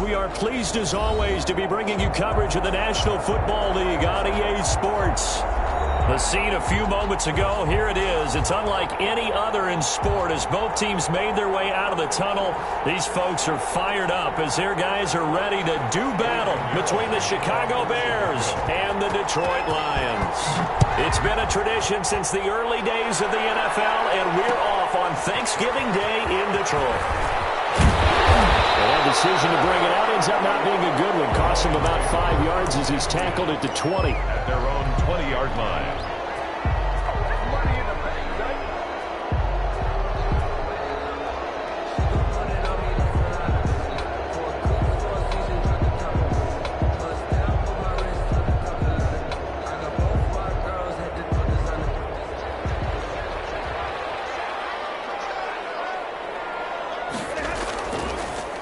We are pleased as always to be bringing you coverage of the National Football League on EA Sports. The scene a few moments ago, here it is. It's unlike any other in sport as both teams made their way out of the tunnel. These folks are fired up as their guys are ready to do battle between the Chicago Bears and the Detroit Lions. It's been a tradition since the early days of the NFL, and we're off on Thanksgiving Day in Detroit. That decision to bring it out ends up not being a good one. Costs him about 5 yards as he's tackled at the 20. At their own 20-yard line.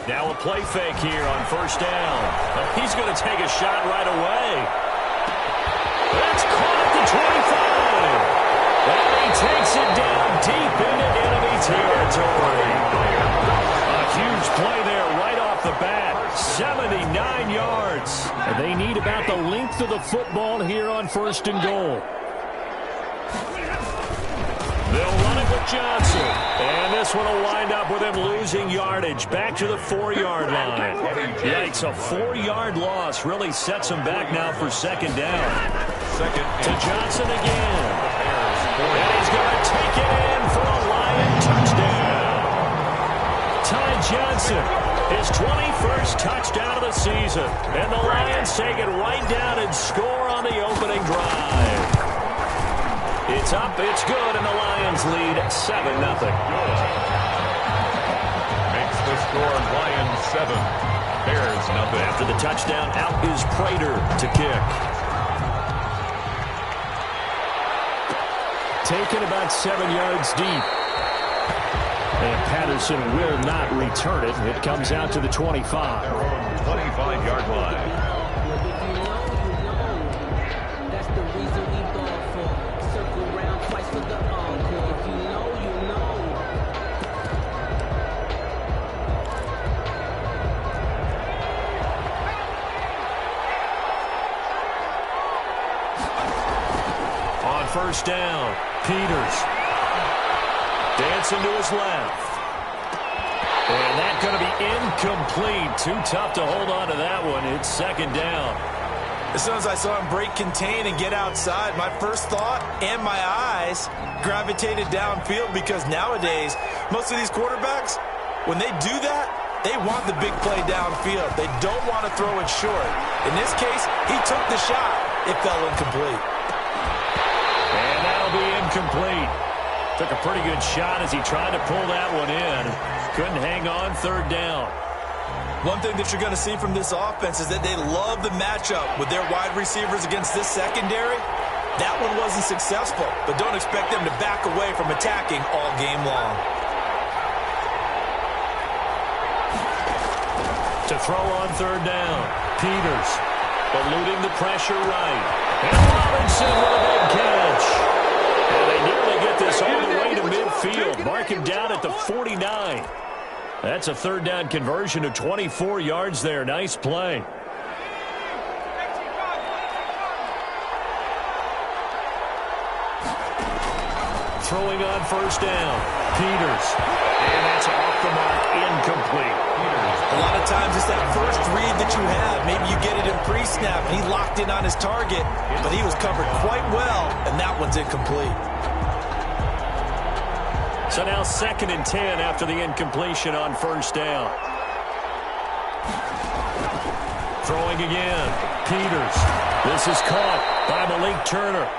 Now a play fake here on first down. He's going to take a shot right away. That's caught at the 25. And he takes it down deep into enemy territory. A huge play there right off the bat. 79 yards. And they need about the length of the football here on first and goal. They'll run it with Johnson. And this one will wind up with him losing yardage back to the 4-yard line. Yikes, a 4-yard loss really sets him back now for second down. To Johnson again. And he's going to take it in for a Lion touchdown. Ty Johnson, his 21st touchdown of the season. And the Lions take it right down and score on the opening drive. It's up, it's good, and the Lions lead 7-0. Makes the score Lions 7, Bears 0. After the touchdown, out is Prater to kick. Taken about 7 yards deep. And Patterson will not return it. It comes out to the 25. Their own 25-yard line. First down, Peters dancing to his left. And that's going to be incomplete. Too tough to hold on to that one. It's second down. As soon as I saw him break contain and get outside, my first thought and my eyes gravitated downfield because nowadays, most of these quarterbacks, when they do that, they want the big play downfield. They don't want to throw it short. In this case, he took the shot. It fell incomplete. And that'll be incomplete. Took a pretty good shot as he tried to pull that one in. Couldn't hang on third down. One thing that you're going to see from this offense is that they love the matchup with their wide receivers against this secondary. That one wasn't successful, but don't expect them to back away from attacking all game long. To throw on third down, Peters eluding the pressure right. And Robinson with a big catch. And they nearly get this all the way to midfield. Mark him down at the 49. That's a third down conversion of 24 yards there. Nice play. Throwing on first down, Peters. And that's off the mark, incomplete. A lot of times it's that first read that you have. Maybe you get it in pre-snap, and he locked in on his target, but he was covered quite well, and that one's incomplete. So now 2nd and 10 after the incompletion on first down. Throwing again, Peters. This is caught by Malik Turner.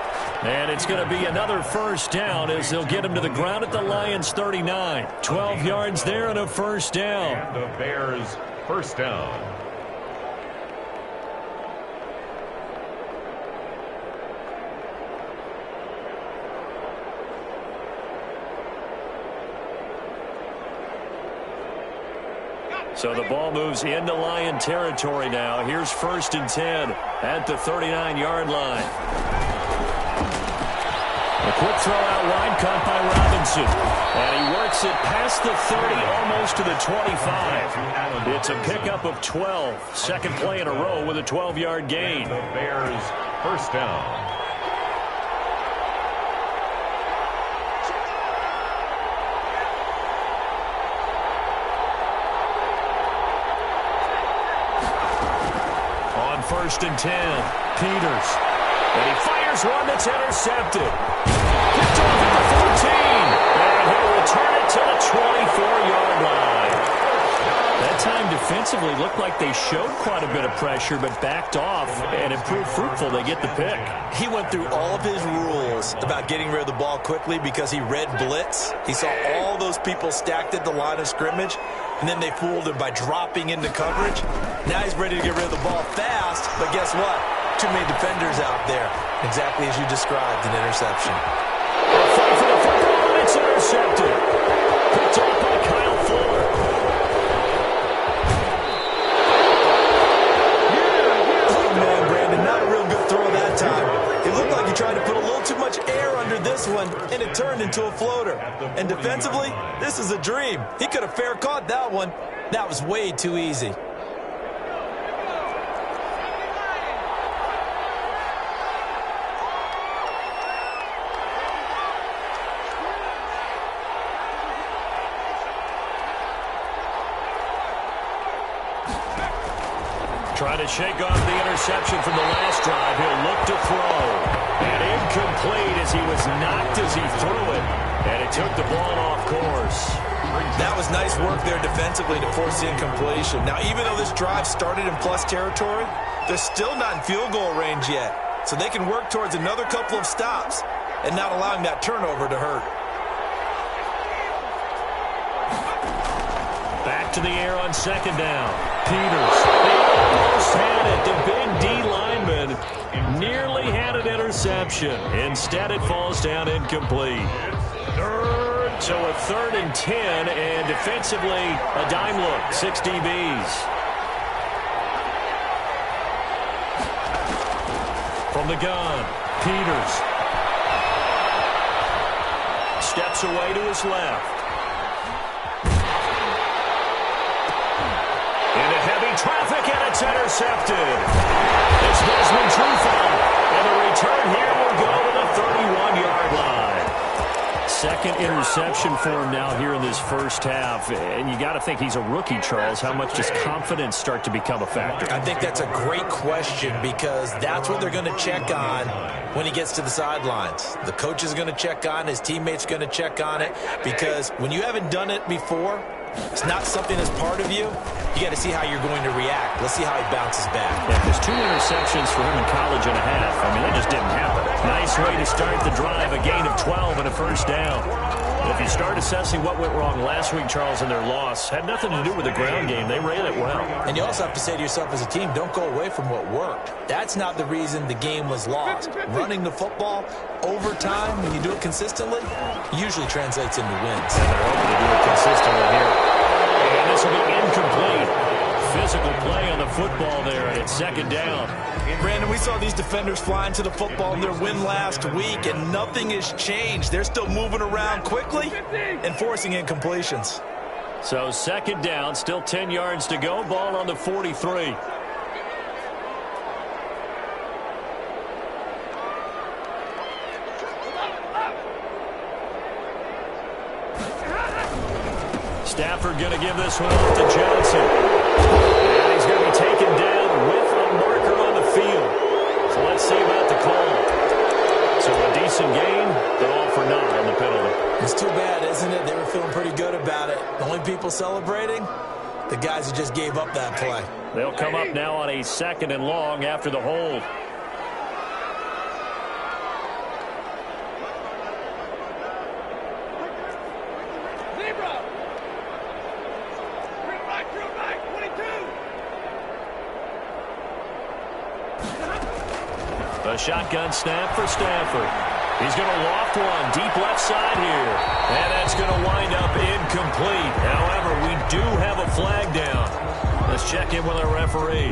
And it's going to be another first down as they'll get him to the ground at the Lions 39. 12 yards there and a first down. And the Bears first down. So the ball moves into Lion territory now. Here's 1st and 10 at the 39-yard line. A quick throw out wide, caught by Robinson. Robinson. And he works it past the 30, almost to the 25. It's a pickup of 12. Second play in a row with a 12-yard gain. The Bears first down. On 1st and 10, Peters. And he fires one that's intercepted. Picked off at the 14. And he'll return it to the 24-yard line. That time defensively looked like they showed quite a bit of pressure, but backed off, and it proved fruitful. They get the pick. He went through all of his rules about getting rid of the ball quickly because he read blitz. He saw all those people stacked at the line of scrimmage, and then they fooled him by dropping into coverage. Now he's ready to get rid of the ball fast, but guess what? Too many defenders out there. Exactly as you described, an interception. Fight for the football, and it's intercepted. Picked off by Kyle Fuller. Oh, man, Brandon, not a real good throw that time. It looked like he tried to put a little too much air under this one, and it turned into a floater. And defensively, this is a dream. He could have fair caught that one. That was way too easy. Trying to shake off the interception from the last drive. He'll look to throw. And incomplete as he was knocked as he threw it. And it took the ball off course. That was nice work there defensively to force the incompletion. Now, even though this drive started in plus territory, they're still not in field goal range yet. So they can work towards another couple of stops and not allowing that turnover to hurt. Back to the air on 2nd down. Peters. They almost had it. The big D lineman nearly had an interception. Instead, it falls down incomplete. So a 3rd and 10, and defensively, a dime look. 6 DBs. From the gun, Peters. Steps away to his left. Traffic, and it's intercepted. It's Desmond Trufant, and the return here will go to the 31-yard line. Second interception for him now here in this first half, and you got to think he's a rookie, Charles. How much does confidence start to become a factor? I think that's a great question because that's what they're going to check on when he gets to the sidelines. The coach is going to check on, his teammates going to check on it, because when you haven't done it before, it's not something that's part of you. You got to see how you're going to react. Let's see how he bounces back. Yeah, there's 2 interceptions for him in college and a half. I mean, that just didn't happen. Nice way to start the drive. A gain of 12 and a first down. If you start assessing what went wrong last week, Charles, in their loss, had nothing to do with the ground game. They ran it well. And you also have to say to yourself as a team, don't go away from what worked. That's not the reason the game was lost. Running the football over time, when you do it consistently, usually translates into wins. And they're hoping to do it consistently here. And this will be incomplete. Physical play on the football there, and it's 2nd down. Brandon, we saw these defenders flying to the football in their win last week, and nothing has changed. They're still moving around quickly and forcing incompletions. So 2nd down, still 10 yards to go. Ball on the 43. Stafford going to give this one off to Johnson. And he's going to be taken down with a marker on the field. So let's see about the call. So a decent gain, but all for naught on the penalty. It's too bad, isn't it? They were feeling pretty good about it. The only people celebrating, the guys who just gave up that play. They'll come up now on a 2nd and long after the hold. A shotgun snap for Stafford. He's going to loft one deep left side here. And that's going to wind up incomplete. However, we do have a flag down. Let's check in with our referee.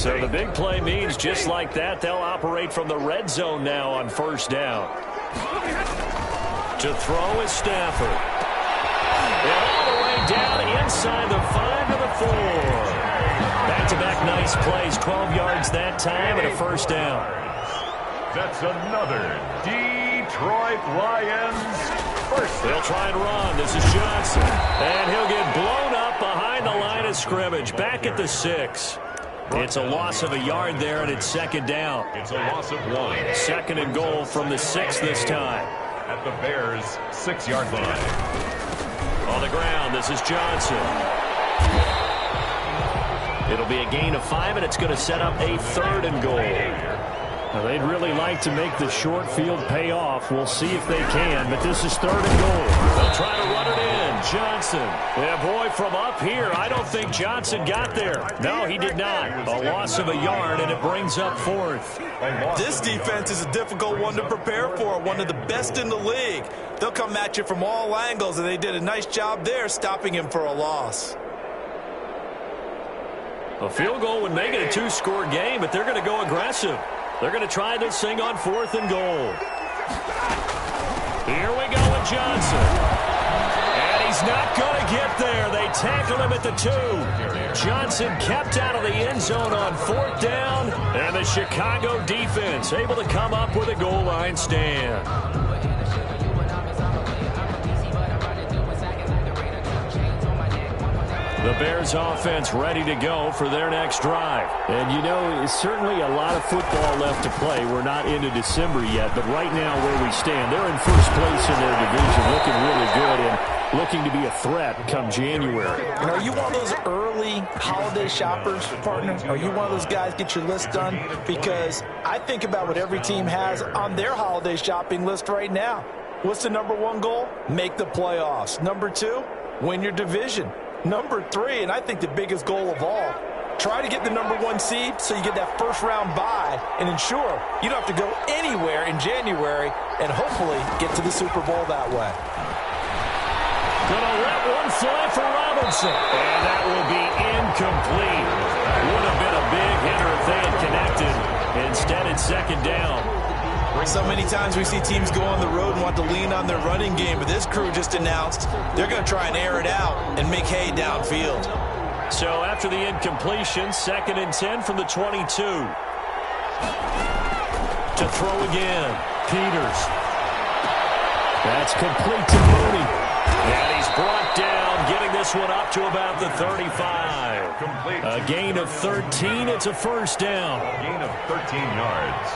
So the big play means just like that, they'll operate from the red zone now on first down. To throw is Stafford. And all the way down inside the 5 to the 4. Back-to-back nice plays, 12 yards that time and a first down. That's another Detroit Lions first. They'll try and run. This is Johnson. And he'll get blown up behind the line of scrimmage. Back at the 6. It's a loss of a yard there, and it's second down. It's a loss of 1. Second and goal from the 6 this time. At the Bears' 6-yard line. On the ground, this is Johnson. It'll be a gain of 5, and it's going to set up a third and goal. Now, they'd really like to make the short field pay off. We'll see if they can, but this is third and goal. They'll try to run it in. Johnson. Yeah, boy, from up here, I don't think Johnson got there. No, he did not. A loss of a yard, and it brings up fourth. This defense is a difficult one to prepare for, one of the best in the league. They'll come at you from all angles, and they did a nice job there stopping him for a loss. A field goal would make it a 2-score game, but they're going to go aggressive. They're going to try this thing on fourth and goal. Here we go with Johnson. And he's not going to get there. They tackle him at the 2. Johnson kept out of the end zone on fourth down. And the Chicago defense able to come up with a goal line stand. The Bears offense ready to go for their next drive. And, you know, it's certainly a lot of football left to play. We're not into December yet, but right now where we stand, they're in first place in their division, looking really good and looking to be a threat come January. And are you one of those early holiday shoppers, partner? Are you one of those guys get your list done? Because I think about what every team has on their holiday shopping list right now. What's the number 1 goal? Make the playoffs. Number 2, win your division. Number 3, and I think the biggest goal of all, try to get the number 1 seed so you get that first-round bye and ensure you don't have to go anywhere in January and hopefully get to the Super Bowl that way. Gonna let one fly for Robinson. And that will be incomplete. Would have been a big hitter if they had connected. Instead, it's second down. So many times we see teams go on the road and want to lean on their running game, but this crew just announced they're going to try and air it out and make hay downfield. So after the incompletion, second and 10 from the 22. To throw again, Peters. That's complete to Mooney. And he's brought down, getting this one up to about the 35. Complete. A gain of 13. It's a first down. Gain of 13 yards.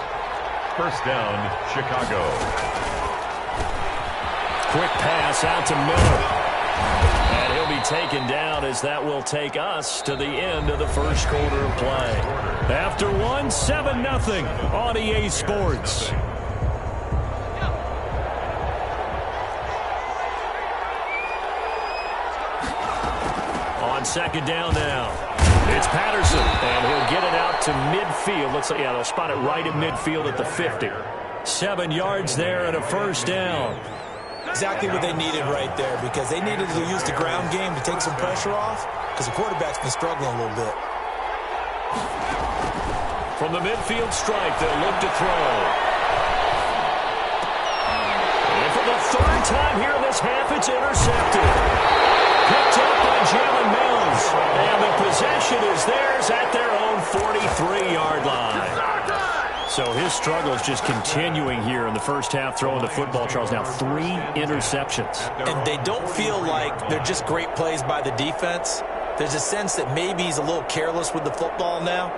First down, Chicago. Quick pass out to Miller. And he'll be taken down as that will take us to the end of the first quarter of play. After one, 7-0 on EA Sports. On second down now. It's Patterson, and he'll get it out to midfield. Looks like, yeah, they'll spot it right at midfield at the 50. 7 yards there and a first down. Exactly what they needed right there, because they needed to use the ground game to take some pressure off, because the quarterback's been struggling a little bit. From the midfield stripe, they'll look to throw. And for the third time here in this half, it's intercepted. Picked up by Jalen Mills. And the possession is theirs at their own 43-yard line. So his struggle is just continuing here in the first half, throwing the football, Charles. Now 3 interceptions. And they don't feel like they're just great plays by the defense. There's a sense that maybe he's a little careless with the football now.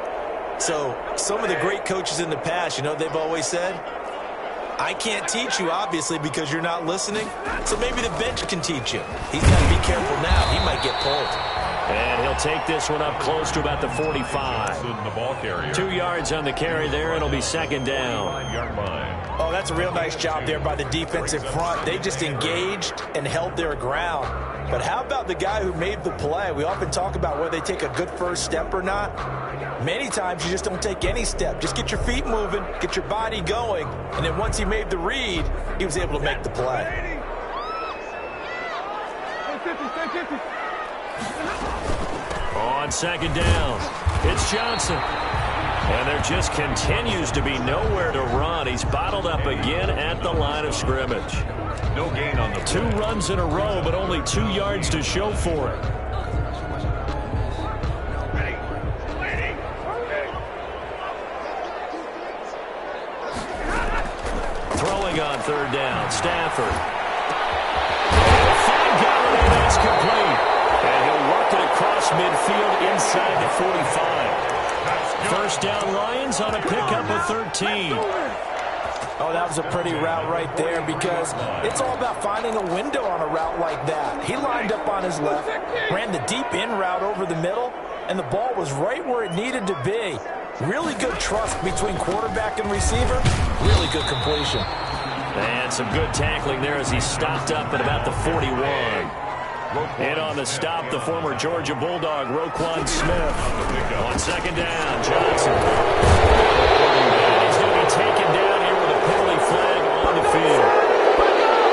So some of the great coaches in the past, you know, they've always said, I can't teach you, obviously, because you're not listening. So maybe the bench can teach you. He's got to be careful now. He might get pulled. And he'll take this one up close to about the 45. The ball carrier. 2 yards on the carry there. It'll be second down. 9-yard line. Oh, that's a real nice job there by the defensive front. They just engaged and held their ground. But how about the guy who made the play? We often talk about whether they take a good first step or not. Many times you just don't take any step. Just get your feet moving, get your body going, and then once he made the read, he was able to make the play. On second down, it's Johnson. And there just continues to be nowhere to run. He's bottled up again at the line of scrimmage. No gain on the 2 runs in a row, but only 2 yards to show for it. Throwing on third down, Stafford. That's complete. And he'll work it across midfield inside the 45. First down, Lions on a pickup of 13. Oh, that was a pretty route right there because it's all about finding a window on a route like that. He lined up on his left, ran the deep in route over the middle, and the ball was right where it needed to be. Really good trust between quarterback and receiver. Really good completion. And some good tackling there as he stopped up at about the 41. In on the stop, the former Georgia Bulldog, Roquan Smith. On second down, Johnson. And he's going to be taken down here with a penalty flag on the field.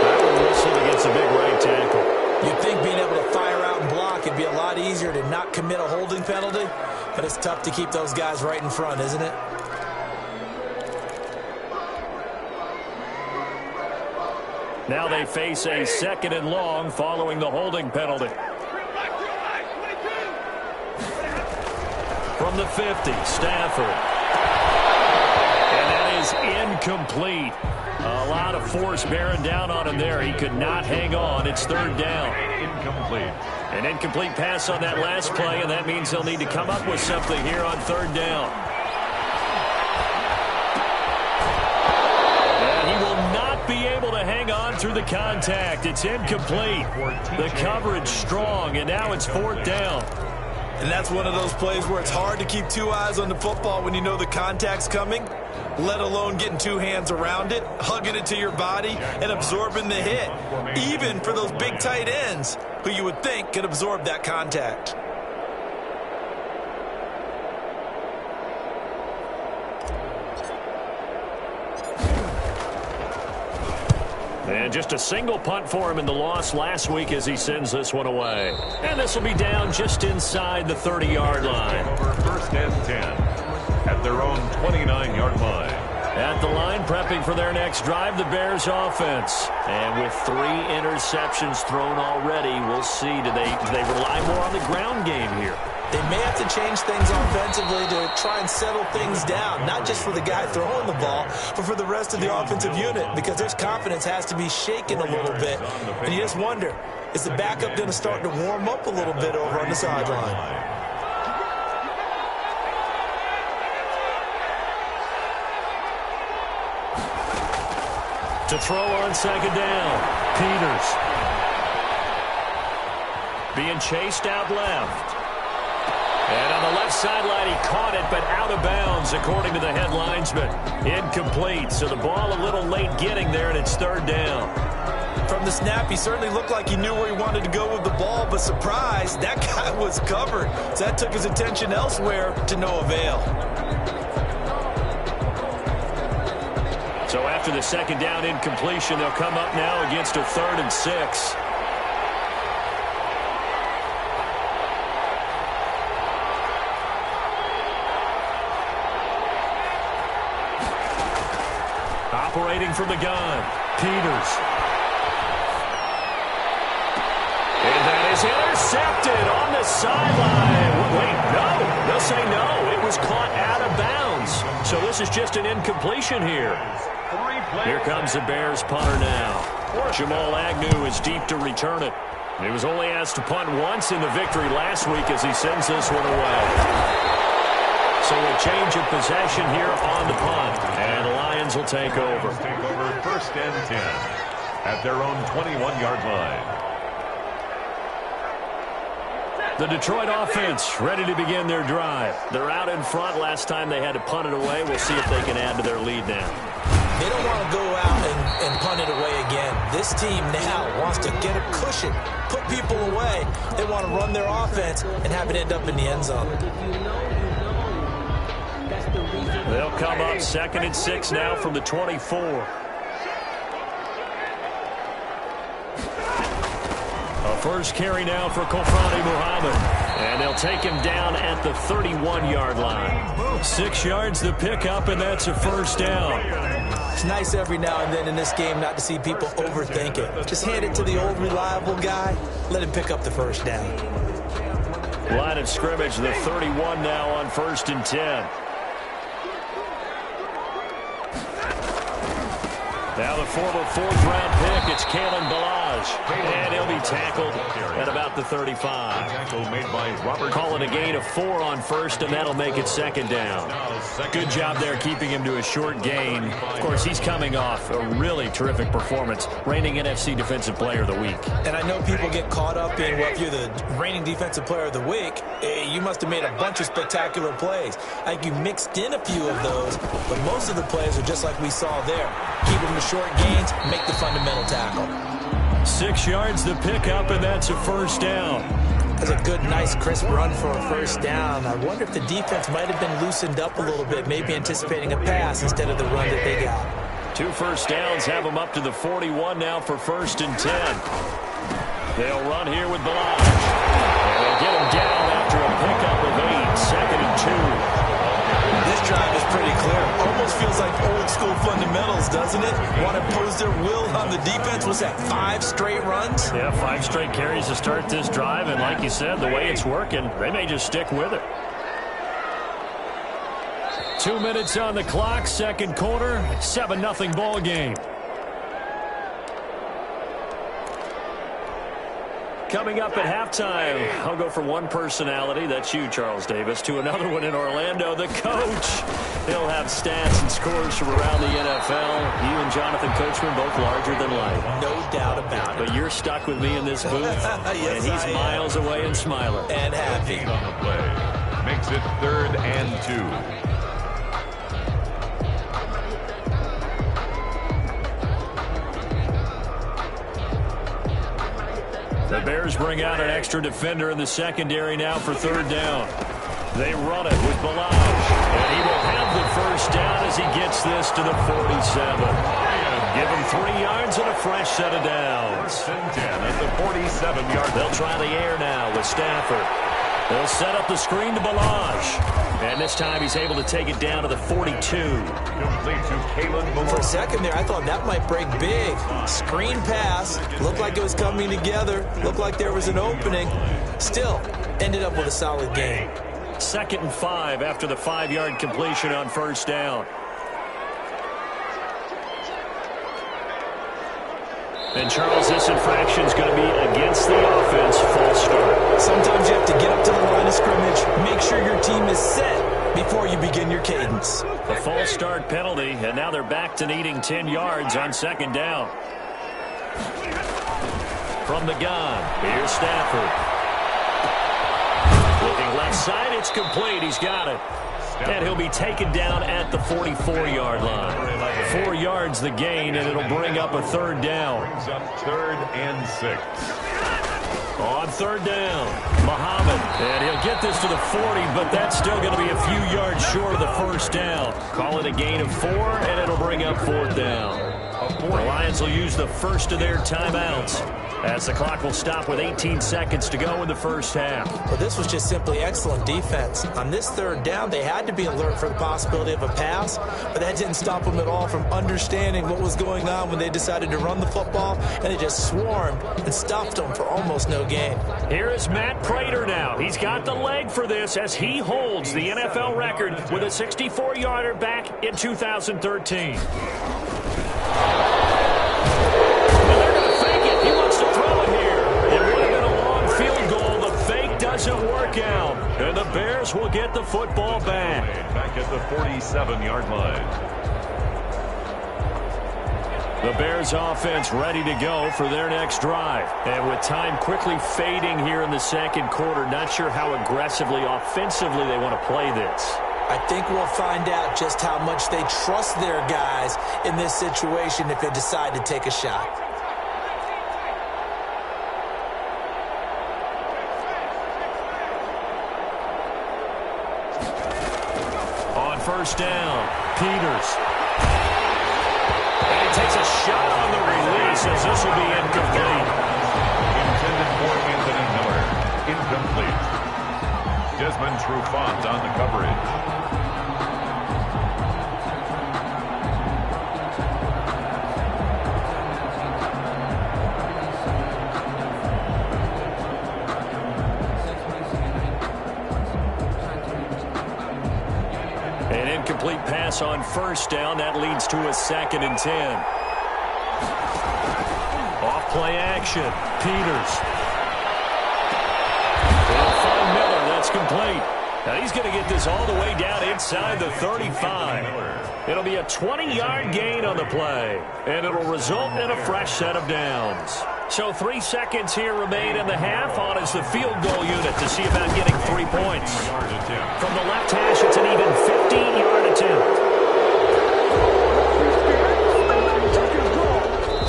That one whistled against a big right tackle. You'd think being able to fire out and block, it'd be a lot easier to not commit a holding penalty, but it's tough to keep those guys right in front, isn't it? Now they face a second and long following the holding penalty. From the 50, Stafford. And that is incomplete. A lot of force bearing down on him there. He could not hang on. It's third down. incomplete. An incomplete pass on that last play, and that means they'll need to come up with something here on third down. He will not be able to hang on through the contact. It's incomplete. The coverage strong, and now it's fourth down. And that's one of those plays where it's hard to keep two eyes on the football when you know the contact's coming, let alone getting two hands around it, hugging it to your body, and absorbing the hit, even for those big tight ends who you would think could absorb that contact. And just a single punt for him in the loss last week as he sends this one away. And this will be down just inside the 30-yard line. Over first and 10 at their own 29-yard line. At the line, prepping for their next drive, the Bears offense. And with 3 interceptions thrown already, we'll see. Do they rely more on the ground game here? They may have to change things offensively to try and settle things down, not just for the guy throwing the ball, but for the rest of the offensive unit, because their confidence has to be shaken a little bit. And you just wonder, is the backup going to start to warm up a little bit over on the sideline? To throw on second down, Peters. Being chased out left. And on the left sideline, he caught it, but out of bounds, according to the head linesman. Incomplete, so the ball a little late getting there, and it's third down. From the snap, he certainly looked like he knew where he wanted to go with the ball, but surprise, that guy was covered. So that took his attention elsewhere to no avail. So after the second down incompletion, they'll come up now against a 3rd and 6. Operating from the gun, Peters. And that is intercepted on the sideline. Wait, no. They'll say no. It was caught out of bounds. So this is just an incompletion here. Here comes the Bears punter now. Jamal Agnew is deep to return it. He was only asked to punt once in the victory last week as he sends this one away. So a change of possession here on the punt. And the Lions will take over. Take over first and 10 at their own 21-yard line. The Detroit offense ready to begin their drive. They're out in front. Last time they had to punt it away. We'll see if they can add to their lead now. They don't want to go out and punt it away again. This team now wants to get a cushion, put people away. They want to run their offense and have it end up in the end zone. They'll come up 2nd and 6 now from the 24. A first carry now for Kofrani Muhammad. And they'll take him down at the 31-yard line. 6 yards the pickup, and that's a first down. It's nice every now and then in this game not to see people overthink it. Just hand it to the old reliable guy. Let him pick up the first down. Line of scrimmage, the 31 now on 1st and 10. Now the former 4th-round pick, it's Kalen Ballage. And he'll be tackled at about the 35. Tackle made by Robert. Call it a gain of 4 on 1st, and that'll make it 2nd down. Good job there keeping him to a short gain. Of course, he's coming off a really terrific performance, reigning NFC Defensive Player of the Week. And I know people get caught up in, well, if you're the reigning Defensive Player of the Week, you must have made a bunch of spectacular plays. I think you mixed in a few of those, but most of the plays are just like we saw there. Keep them to short gains, make the fundamental tackle. 6 yards the pickup, and that's a first down. That's a good, nice, crisp run for a first down. I wonder if the defense might have been loosened up a little bit, maybe anticipating a pass instead of the run that they got. 2 first downs have them up to the 41 now for 1st and 10. They'll run here with Ballage. And they'll get him down after a pickup of 8, 2nd and 2. This drive is pretty clear. Almost feels like old school fundamentals, doesn't it? Want to impose their will on the defense. Was that 5 straight runs? Yeah, 5 straight carries to start this drive, and like you said, the way it's working, they may just stick with it. 2 minutes on the clock, 2nd quarter, 7-0 ball game. Coming up at halftime, I'll go from one personality, that's you, Charles Davis, to another one in Orlando, the coach. He'll have stats and scores from around the NFL. You and Jonathan Coachman both larger than life. No doubt about it. But you're stuck with me in this booth, yes, and he's miles away and smiling. And happy. On the play. Makes it 3rd and 2. The Bears bring out an extra defender in the secondary now for 3rd down. They run it with Ballage, and he will have the first down as he gets this to the 47. Give him 3 yards and a fresh set of downs. 1st and 10 at the 47-yard. They'll try the air now with Stafford. They'll set up the screen to Ballage. And this time he's able to take it down to the 42. Complete to Kalen Ballage. For a second there, I thought that might break big. Screen pass. Looked like it was coming together. Looked like there was an opening. Still, ended up with a solid game. 2nd and 5 after the 5-yard completion on 1st down. And, Charles, this infraction is going to be against the offense, false start. Sometimes you have to get up to the line of scrimmage, make sure your team is set before you begin your cadence. A false start penalty, and now they're back to needing 10 yards on 2nd down. From the gun, here's Stafford. Looking left side, it's complete. He's got it. And he'll be taken down at the 44-yard line. 4 yards the gain, and it'll bring up a 3rd down. Brings up 3rd and 6. On 3rd down, Muhammad. And he'll get this to the 40, but that's still going to be a few yards short of the first down. Call it a gain of 4, and it'll bring up 4th down. The Lions will use the first of their timeouts as the clock will stop with 18 seconds to go in the first half. Well, this was just simply excellent defense. On this 3rd down, they had to be alert for the possibility of a pass, but that didn't stop them at all from understanding what was going on when they decided to run the football, and they just swarmed and stuffed them for almost no gain. Here is Matt Prater now. He's got the leg for this as he holds the NFL record with a 64-yarder back in 2013. Doesn't work out, and the Bears will get the football back. Back at the 47-yard line. The Bears offense ready to go for their next drive. And with time quickly fading here in the 2nd quarter, not sure how aggressively, offensively they want to play this. I think we'll find out just how much they trust their guys in this situation if they decide to take a shot. First down, Peters. And he takes a shot on the release as this will be incomplete. Intended for Anthony Miller. Incomplete. Desmond Trufant on the coverage. An incomplete pass on first down. That leads to a 2nd and 10. Off play action. Peters. They'll find Miller. That's complete. Now he's going to get this all the way down inside the 35. It'll be a 20-yard gain on the play, and it'll result in a fresh set of downs. So 3 seconds here remain in the half. On is the field goal unit to see about getting 3 points. From the left hash, it's an even 15-yard attempt.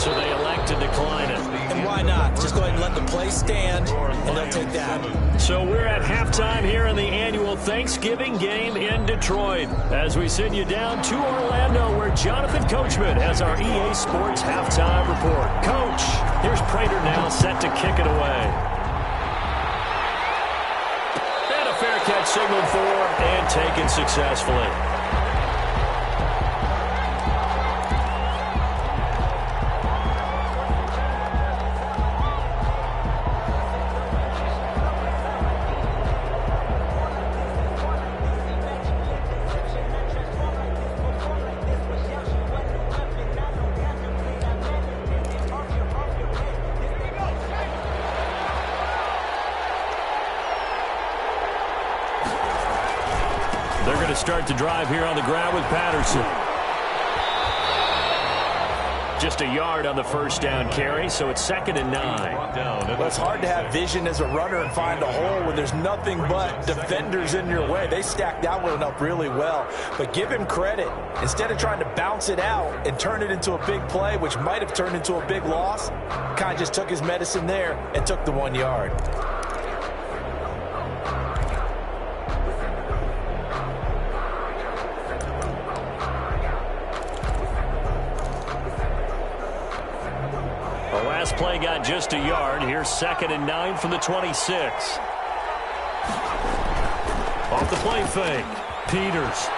So they elect to decline it. And why not? Just go ahead and let the play stand, and they'll take that. So we're at halftime here in the annual Thanksgiving game in Detroit, as we send you down to Orlando, where Jonathan Coachman has our EA Sports halftime report. Coach, here's Prater now set to kick it away. And a fair catch signaled for and taken successfully. Start to drive here on the ground with Patterson. Just a yard on the first down carry, so it's 2nd and 9. Well, it's hard to have vision as a runner and find a hole when there's nothing but defenders in your way. They stacked that one up really well. But give him credit. Instead of trying to bounce it out and turn it into a big play, which might have turned into a big loss, kind of just took his medicine there and took the 1 yard. Play got just a yard. Here's 2nd and 9 from the 26. Off the play fake. Peters.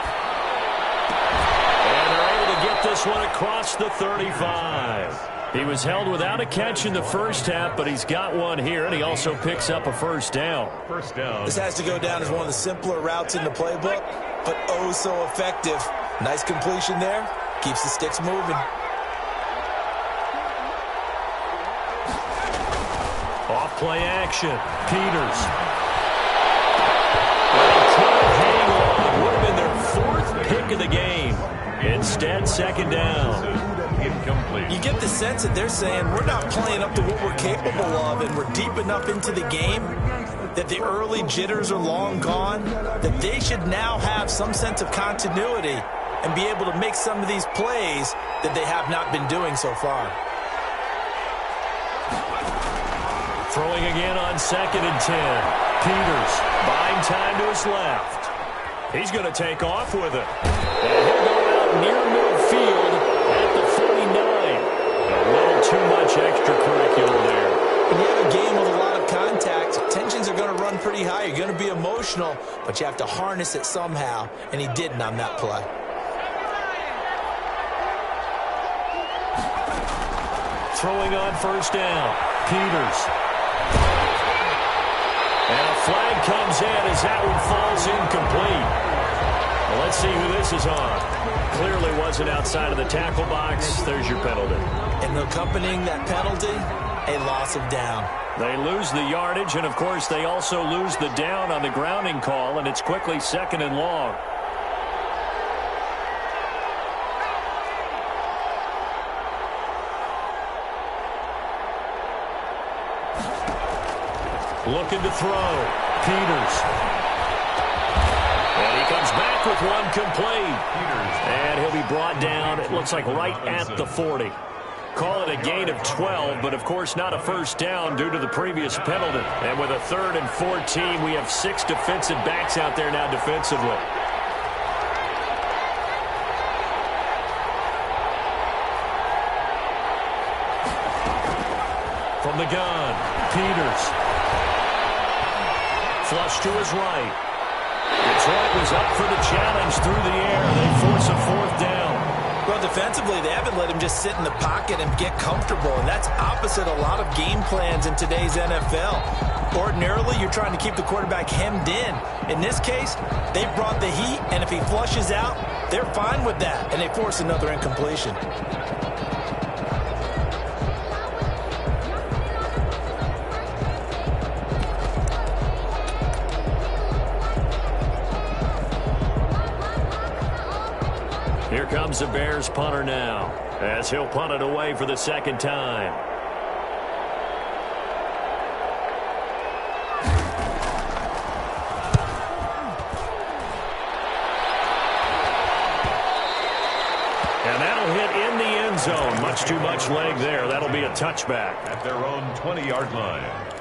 And they're able to get this one across the 35. He was held without a catch in the first half, but he's got one here, and he also picks up a first down. This has to go down as one of the simpler routes in the playbook, but oh so effective. Nice completion there. Keeps the sticks moving. Play action. Peters. Hang on. Would have been their 4th pick of the game. Instead, 2nd down. You get the sense that they're saying we're not playing up to what we're capable of, and we're deep enough into the game that the early jitters are long gone, that they should now have some sense of continuity and be able to make some of these plays that they have not been doing so far. Throwing again on 2nd and 10. Peters buying time to his left. He's going to take off with it. And he'll go out near midfield at the 49. A little too much extracurricular there. When you have a game with a lot of contact, tensions are going to run pretty high. You're going to be emotional, but you have to harness it somehow, and he didn't on that play. Throwing on first down. Peters. And a flag comes in as that one falls incomplete. Well, let's see who this is on. Clearly wasn't outside of the tackle box. There's your penalty. And accompanying that penalty, a loss of down. They lose the yardage, and, of course, they also lose the down on the grounding call, and it's quickly 2nd and long. Looking to throw. Peters. And he comes back with one complete. And he'll be brought down, it looks like, right at the 40. Call it a gain of 12, but, of course, not a first down due to the previous penalty. And with a 3rd and 14, we have 6 defensive backs out there now defensively. From the gun, Peters. Flush to his right. Detroit was up for the challenge through the air. They force a fourth down. Well, defensively, they haven't let him just sit in the pocket and get comfortable, and that's opposite a lot of game plans in today's NFL. Ordinarily, you're trying to keep the quarterback hemmed in. In this case, they brought the heat, and if he flushes out, they're fine with that, and they force another incompletion. Here comes the Bears punter now, as he'll punt it away for the second time. And that'll hit in the end zone. Much too much leg there. That'll be a touchback. At their own 20-yard line.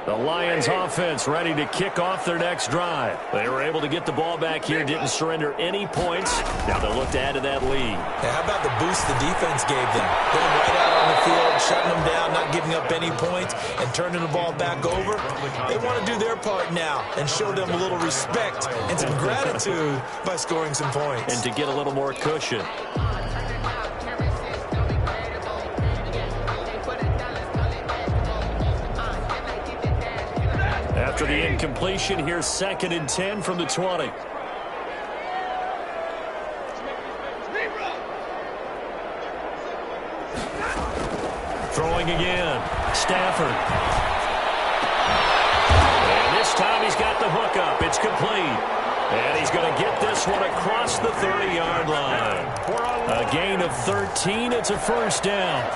The Lions offense ready to kick off their next drive. They were able to get the ball back here, didn't surrender any points. Now they'll look to add to that lead. Yeah, how about the boost the defense gave them? Going right out on the field, shutting them down, not giving up any points, and turning the ball back over. They want to do their part now and show them a little respect and some gratitude by scoring some points. And to get a little more cushion. After the incompletion, here's 2nd and 10 from the 20. Throwing again. Stafford. And this time he's got the hook up. It's complete. And he's going to get this one across the 30-yard line. A gain of 13. It's a first down.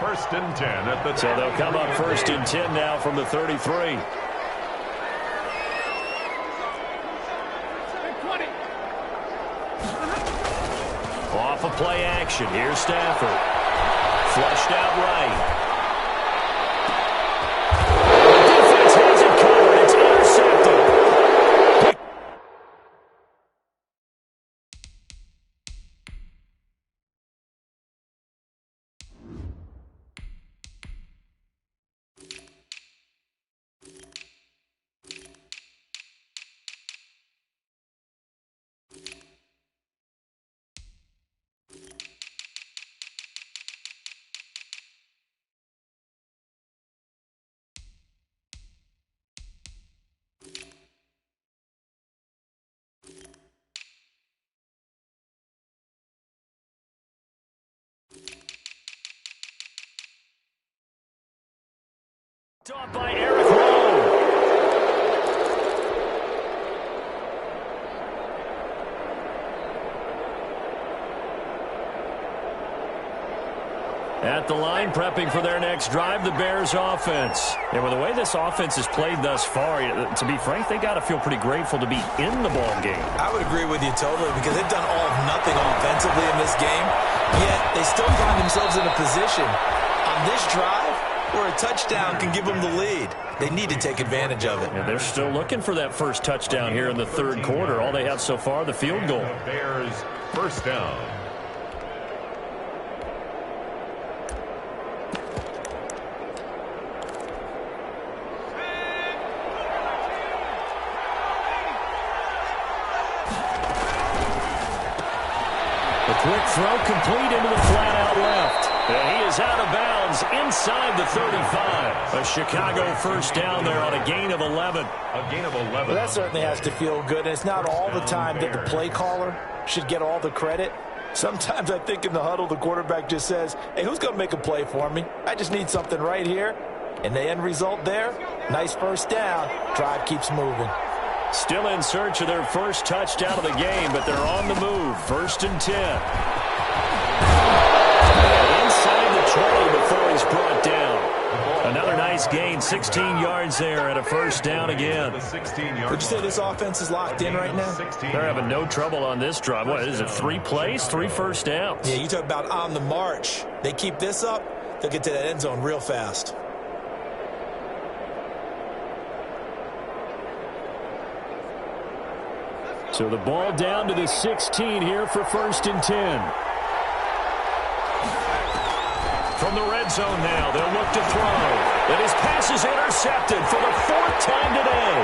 1st and 10 at the 10. So they'll come up 1st and 10 now from the 33. Off of play action. Here's Stafford. Flushed out right. The defense has it covered. It's intercepted. Off by Eric Rowe. At the line, prepping for their next drive, the Bears offense. And with the way this offense has played thus far, to be frank, they got to feel pretty grateful to be in the ball game. I would agree with you totally because they've done all of nothing offensively in this game, yet they still find themselves in a position on this drive where a touchdown can give them the lead. They need to take advantage of it. And they're still looking for that first touchdown here in the third quarter. All they have so far, the field goal. Bears first down. The quick throw complete into the flat out left. And he is out of bounds inside the 35. A Chicago first down there on a gain of 11. A gain of 11. Well, that certainly has to feel good. And it's not all the time that the play caller should get all the credit. Sometimes I think in the huddle, the quarterback just says, hey, who's going to make a play for me? I just need something right here. And the end result there, nice first down. Drive keeps moving. Still in search of their first touchdown of the game, but they're on the move. 1st and 10. Inside the 20 before he's brought down. Another nice gain, 16 yards there and a first down again. Would you say this offense is locked in right now? They're having no trouble on this drive. What is it, 3 plays, 3 first downs? Yeah, you talk about on the march. They keep this up, they'll get to that end zone real fast. So the ball down to the 16 here for 1st and 10. From the red zone now, they'll look to throw. And his pass is intercepted for the 4th time today.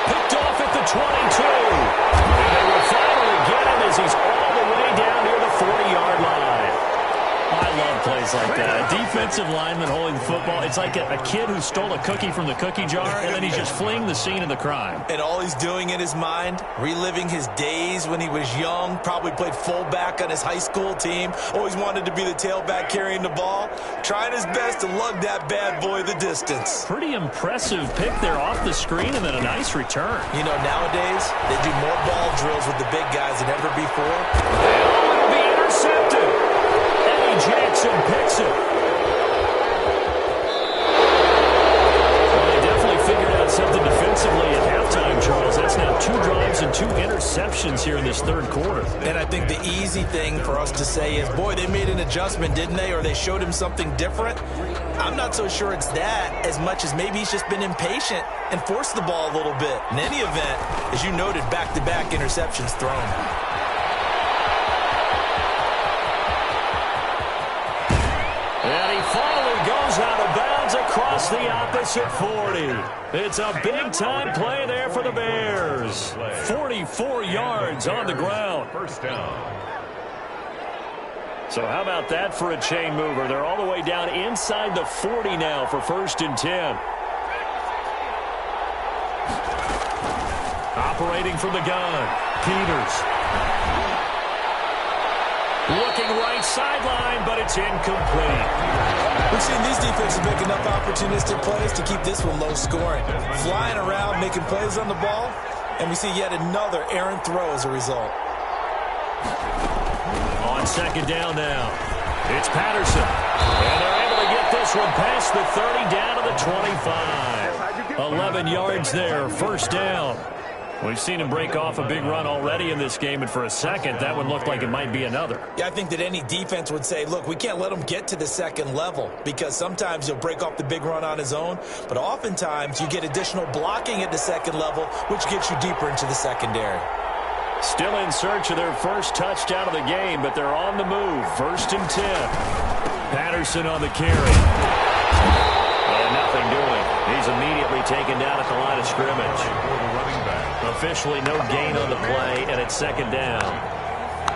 Picked off at the 22. And they will finally get him as he's all the way down near the 40-yard line. I love plays like that. A defensive lineman holding the football. It's like a kid who stole a cookie from the cookie jar, and then he's just fleeing the scene of the crime. And all he's doing in his mind, reliving his days when he was young, probably played fullback on his high school team, always wanted to be the tailback carrying the ball, trying his best to lug that bad boy the distance. Pretty impressive pick there off the screen, and then a nice return. You know, nowadays, they do more ball drills with the big guys than ever before. And it'll be intercepted. Jackson picks it. Well, they definitely figured out something defensively at halftime, Charles. That's now 2 drives and 2 interceptions here in this 3rd quarter. And I think the easy thing for us to say is, boy, they made an adjustment, didn't they? Or they showed him something different. I'm not so sure it's that as much as maybe he's just been impatient and forced the ball a little bit. In any event, as you noted, back-to-back interceptions thrown. Out of bounds across the opposite 40. It's a big-time play there for the Bears. 44 yards on the ground. First down. So how about that for a chain mover? They're all the way down inside the 40 now for 1st and 10. Operating from the gun, Peters. Looking right sideline, but it's incomplete. We've seen these defenses make enough opportunistic plays to keep this one low scoring. Flying around, making plays on the ball, and we see yet another errant throw as a result. On 2nd down now, it's Patterson. And they're able to get this one past the 30 down to the 25. 11 yards there, 1st down. We've seen him break off a big run already in this game, and for a second, that one looked like it might be another. Yeah, I think that any defense would say, look, we can't let him get to the 2nd level, because sometimes he'll break off the big run on his own, but oftentimes you get additional blocking at the 2nd level, which gets you deeper into the secondary. Still in search of their first touchdown of the game, but they're on the move. 1st and 10. Patterson on the carry. And nothing doing. He's immediately taken down at the line of scrimmage. Officially no gain on the play, and it's 2nd down.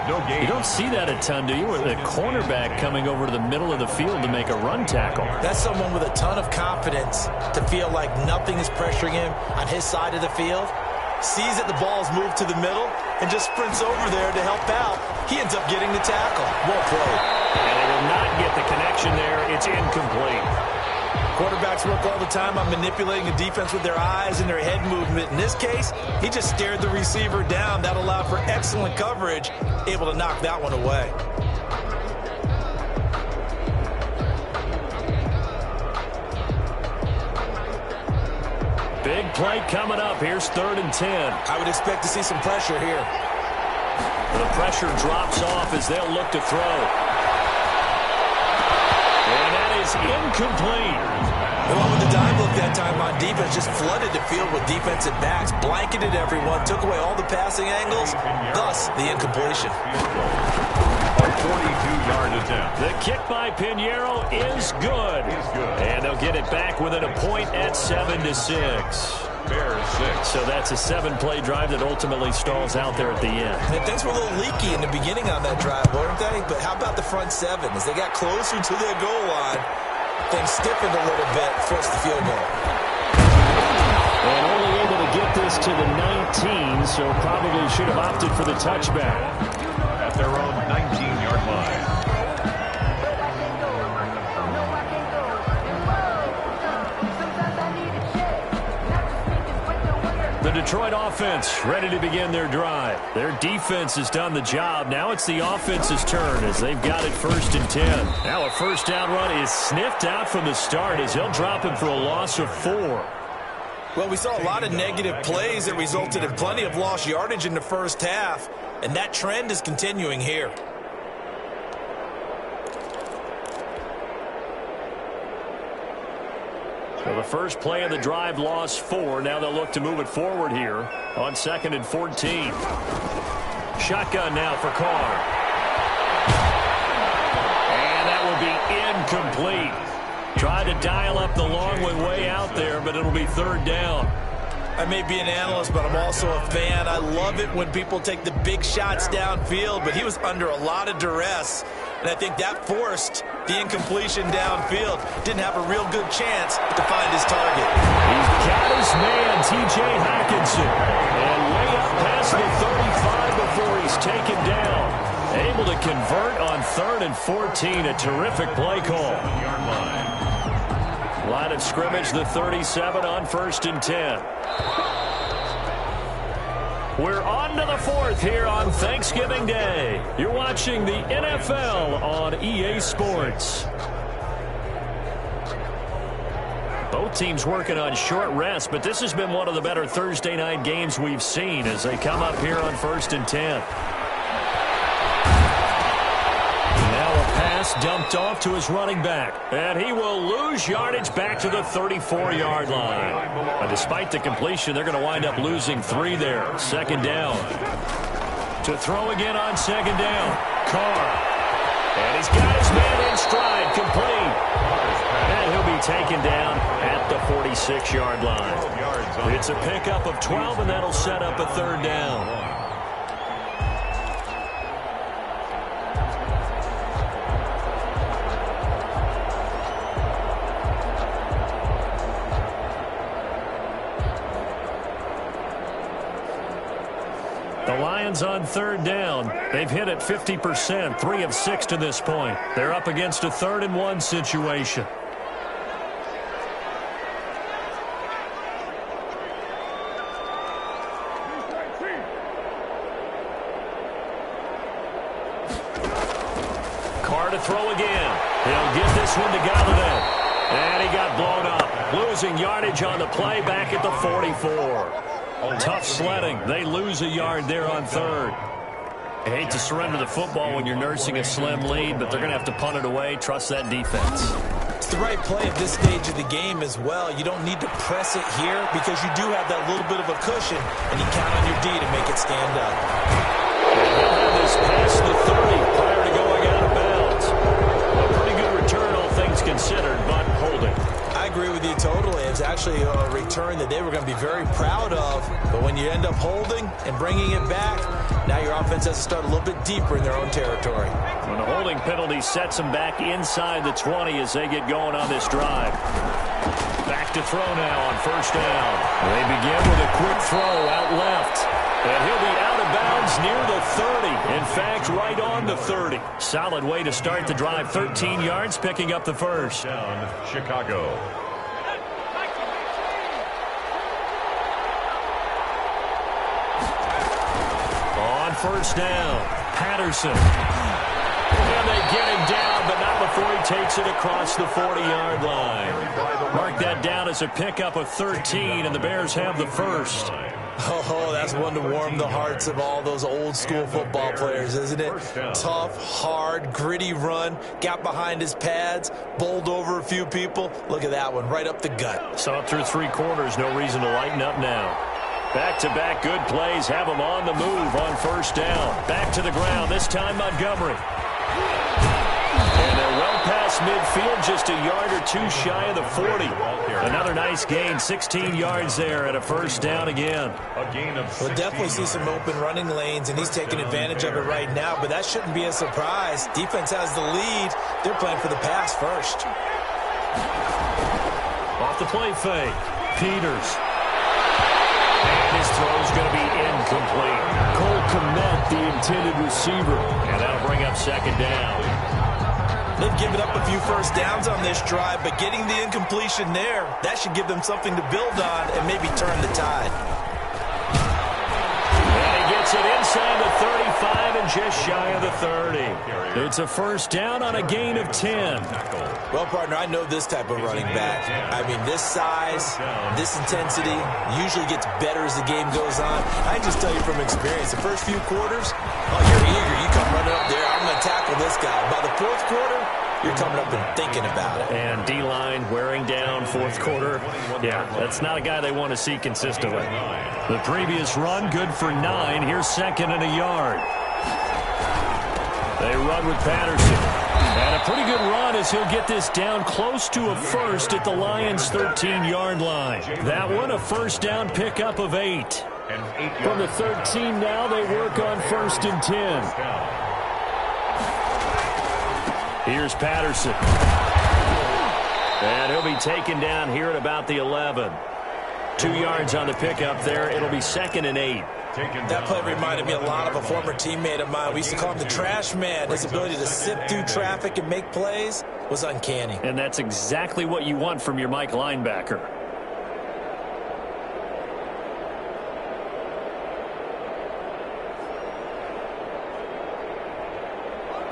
No gain. You don't see that a ton, do you? With a cornerback coming over to the middle of the field to make a run tackle. That's someone with a ton of confidence to feel like nothing is pressuring him on his side of the field. Sees that the ball's moved to the middle and just sprints over there to help out. He ends up getting the tackle. Well played. And they will not get the connection there. It's incomplete. Quarterbacks work all the time on manipulating a defense with their eyes and their head movement. In this case, he just stared the receiver down. That allowed for excellent coverage, able to knock that one away. Big play coming up. Here's 3rd and 10. I would expect to see some pressure here. The pressure drops off as they'll look to throw. And that is incomplete. The one with the dime look that time on defense just flooded the field with defensive backs, blanketed everyone, took away all the passing angles, thus the incompletion. A 42-yard attempt. The kick by Pinheiro is good. And they'll get it back within a point at 7-6. Bears 6. So that's a 7-play drive that ultimately stalls out there at the end. And things were a little leaky in the beginning on that drive, weren't they? But how about the front 7? As they got closer to their goal line, things stiffened a little bit, forced the field goal. And only able to get this to the 19, so probably should have opted for the touchback. At their own 19-yard line. The Detroit offense ready to begin their drive. Their defense has done the job. Now it's the offense's turn as they've got it 1st and 10. Now a 1st down run is sniffed out from the start as he'll drop him for a loss of 4. Well, we saw a lot of negative plays that resulted in plenty of lost yardage in the first half, and that trend is continuing here. So the first play of the drive lost 4. Now they'll look to move it forward here on 2nd and 14. Shotgun now for Carr. And that will be incomplete. Tried to dial up the long way out there, but it'll be third down. I may be an analyst, but I'm also a fan. I love it when people take the big shots downfield, but he was under a lot of duress, and I think that forced the incompletion downfield. Didn't have a real good chance to find his target. He's got his man, T.J. Hockenson, and way up past the 35 before he's taken down. Able to convert on 3rd and 14, a terrific play call. Line of scrimmage, the 37 on 1st and 10. We're on to the 4th here on Thanksgiving Day. You're watching the NFL on EA Sports. Both teams working on short rest, but this has been one of the better Thursday night games we've seen as they come up here on 1st and 10. Dumped off to his running back, and he will lose yardage back to the 34-yard line. But despite the completion, they're going to wind up losing 3 there. 2nd down. To throw again on 2nd down. Carr. And he's got his man in stride, complete. And he'll be taken down at the 46-yard line. It's a pickup of 12, and that'll set up a 3rd down. The Lions on 3rd down. They've hit it 50%, 3 of 6 to this point. They're up against a 3rd and 1 situation. Carr to throw again. He'll give this one to Galladay. And he got blown up. Losing yardage on the play back at the 44. Tough sledding. They lose a yard there on 3rd. I hate to surrender the football when you're nursing a slim lead, but they're going to have to punt it away. Trust that defense. It's the right play at this stage of the game as well. You don't need to press it here because you do have that little bit of a cushion, and you count on your D to make it stand up. They'll have this past the 30 prior to going out of bounds. A pretty good return, all things considered, but holding. I agree with you totally. It's actually a return that they were going to be very proud of. But when you end up holding and bringing it back, now your offense has to start a little bit deeper in their own territory. When the holding penalty sets them back inside the 20 as they get going on this drive. Back to throw now on 1st down. They begin with a quick throw out left. And he'll be out of bounds near the 30. In fact, right on the 30. Solid way to start the drive. 13 yards, picking up the first. Down, Chicago. On 1st down, Patterson. And they get him down, but not before he takes it across the 40-yard line. Mark that down as a pickup of 13, and the Bears have the first. Oh, that's one to warm the hearts of all those old-school football players, isn't it? Tough, hard, gritty run, got behind his pads, bowled over a few people. Look at that one, right up the gut. So up through 3 quarters, no reason to lighten up now. Back-to-back good plays have him on the move on 1st down. Back to the ground, this time Montgomery. And they're well past midfield, just a yard or 2 shy of the 40. Another nice gain, 16 yards there and a 1st down again. A gain of 16 We'll definitely see some open running lanes, and he's taking advantage of it right now, but that shouldn't be a surprise. Defense has the lead. They're playing for the pass first. Off the play fake, Peters. And his throw's going to be incomplete. Cole Kmet, the intended receiver. And that'll bring up 2nd down. They've given up a few 1st downs on this drive, but getting the incompletion there, that should give them something to build on and maybe turn the tide. And he gets it inside the 35 and just shy of the 30. It's a 1st down on a gain of 10. Well, partner, I know this type of running back. I mean, this size, this intensity usually gets better as the game goes on. I can just tell you from experience, the first few quarters, oh, you're eager. You come running up there, I'm going to tackle this guy. By the 4th quarter, you're coming up and thinking about it. And D-line wearing down 4th quarter. Yeah, that's not a guy they want to see consistently. The previous run, good for 9. Here's 2nd and a yard. They run with Patterson. And a pretty good run as he'll get this down close to a first at the Lions' 13-yard line. That one, a first down pickup of 8. From the 13 now, they work on 1st and 10. Here's Patterson. And he'll be taken down here at about the 11. 2 yards on the pickup there. It'll be 2nd and 8. That play reminded me a lot of a former teammate of mine. We used to call him the trash man. His ability to sift through traffic and make plays was uncanny. And that's exactly what you want from your Mike linebacker.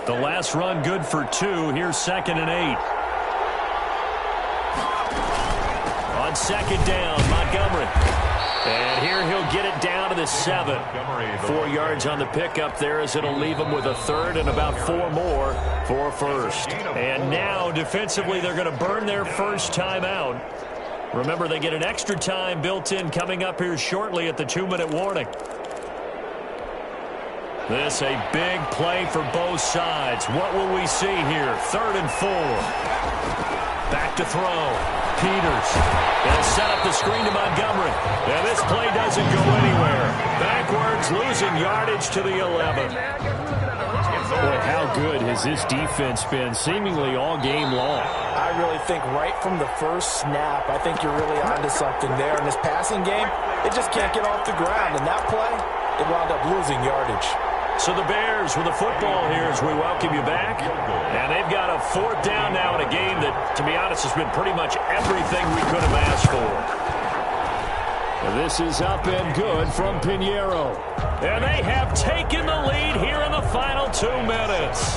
The last run good for 2. Here's 2nd and 8. On 2nd down, Montgomery. And here he'll get it down to the 7. 4 yards on the pickup there as it'll leave him with a 3rd and about 4 more for a first. And now defensively they're going to burn their first time out. Remember, they get an extra time built in coming up here shortly at the 2-minute warning. This a big play for both sides. What will we see here? 3rd and 4. Back to throw. Peters. They'll set up the screen to Montgomery. And this play doesn't go anywhere. Backwards, losing yardage to the 11. Boy, how good has this defense been seemingly all game long? I really think right from the first snap, I think you're really onto something there. In this passing game, it just can't get off the ground. And that play, it wound up losing yardage. So the Bears with the football here as we welcome you back. And they've got a 4th down now in a game that, to be honest, has been pretty much everything we could have asked for. And this is up and good from Pinheiro. And they have taken the lead here in the final 2 minutes.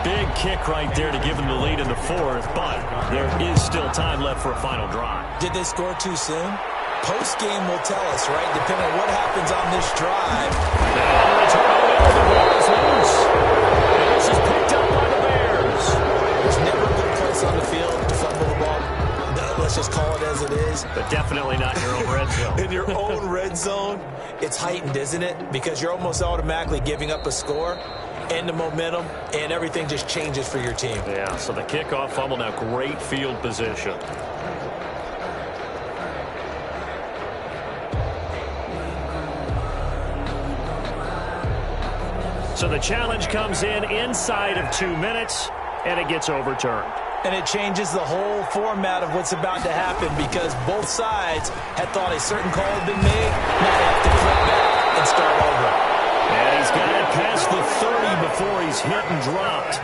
Big kick right there to give them the lead in the 4th, but there is still time left for a final drive. Did they score too soon? Post-game will tell us, right? Depending on what happens on this drive. And returning it, the Bears loose. And this is picked up by the Bears. It's never a good place on the field to fumble the ball. Let's just call it as it is. But definitely not in your own red zone. In your own red zone, it's heightened, isn't it? Because you're almost automatically giving up a score and the momentum, and everything just changes for your team. Yeah, so the kickoff fumble, now great field position. So the challenge comes in inside of 2 minutes, and it gets overturned. And it changes the whole format of what's about to happen because both sides had thought a certain call had been made. Now they have to flip back and start over. And he's got it past the 30 before he's hit and dropped.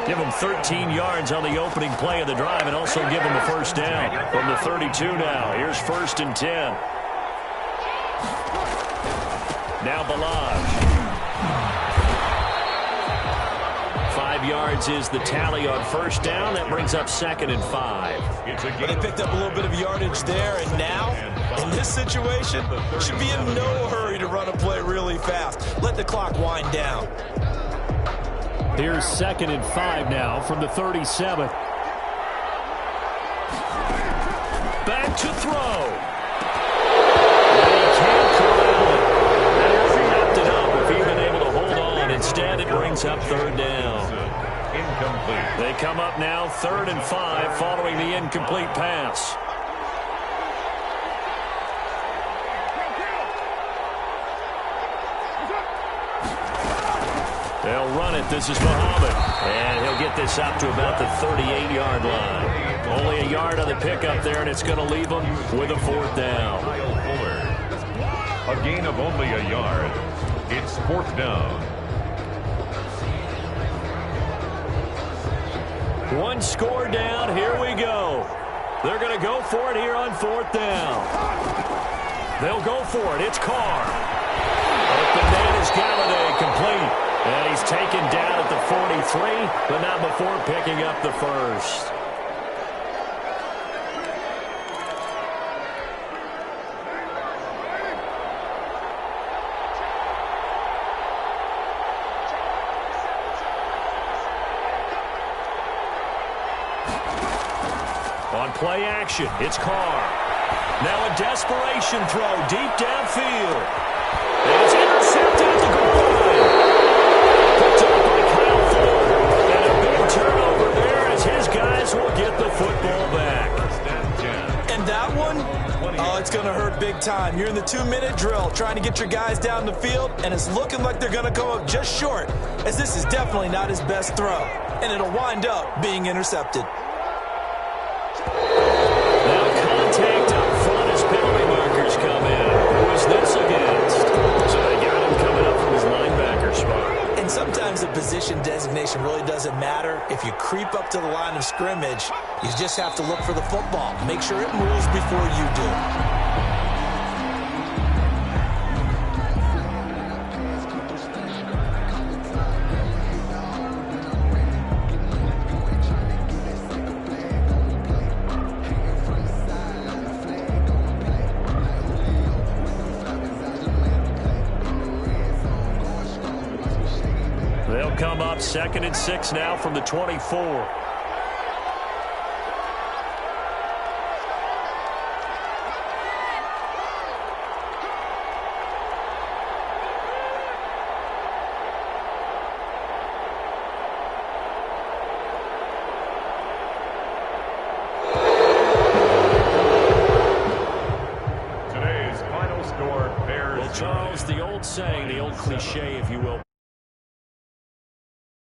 Give him 13 yards on the opening play of the drive and also give him a first down from the 32 now. Here's 1st and 10. Now Balaj. 5 yards is the tally on first down. That brings up 2nd and 5. But they picked up a little bit of yardage there, and now, in this situation, should be in no hurry to run a play really fast. Let the clock wind down. Here's 2nd and 5 now from the 37. Back to throw. And he can't corral it. And if he knocked it up, if he'd been able to hold on, instead it brings up 3rd down. Incomplete. They come up now 3rd and 5 following the incomplete pass. They'll run it. This is Muhammad. And he'll get this up to about the 38-yard line. Only a yard on the pickup there, and it's going to leave them with a 4th down. A gain of only a yard. It's 4th down. One score down. Here we go. They're going to go for it here on 4th down. They'll go for it. It's Carr. Open man is Galladay, complete. And he's taken down at the 43, but not before picking up the first. On play action, it's Carr. Now a desperation throw deep downfield. And it's intercepted at the goal line. Picked up by Kyle Fuller. And a big turnover big time. You're in the 2-minute drill trying to get your guys down the field, and it's looking like they're going to come up just short, as this is definitely not his best throw, and it'll wind up being intercepted. Now contact up front as penalty markers come in. Who is this against? So they got him coming up from his linebacker spot. And sometimes the position designation really doesn't matter. If you creep up to the line of scrimmage, you just have to look for the football. Make sure it moves before you do. They'll come up 2nd and 6 now from the 24.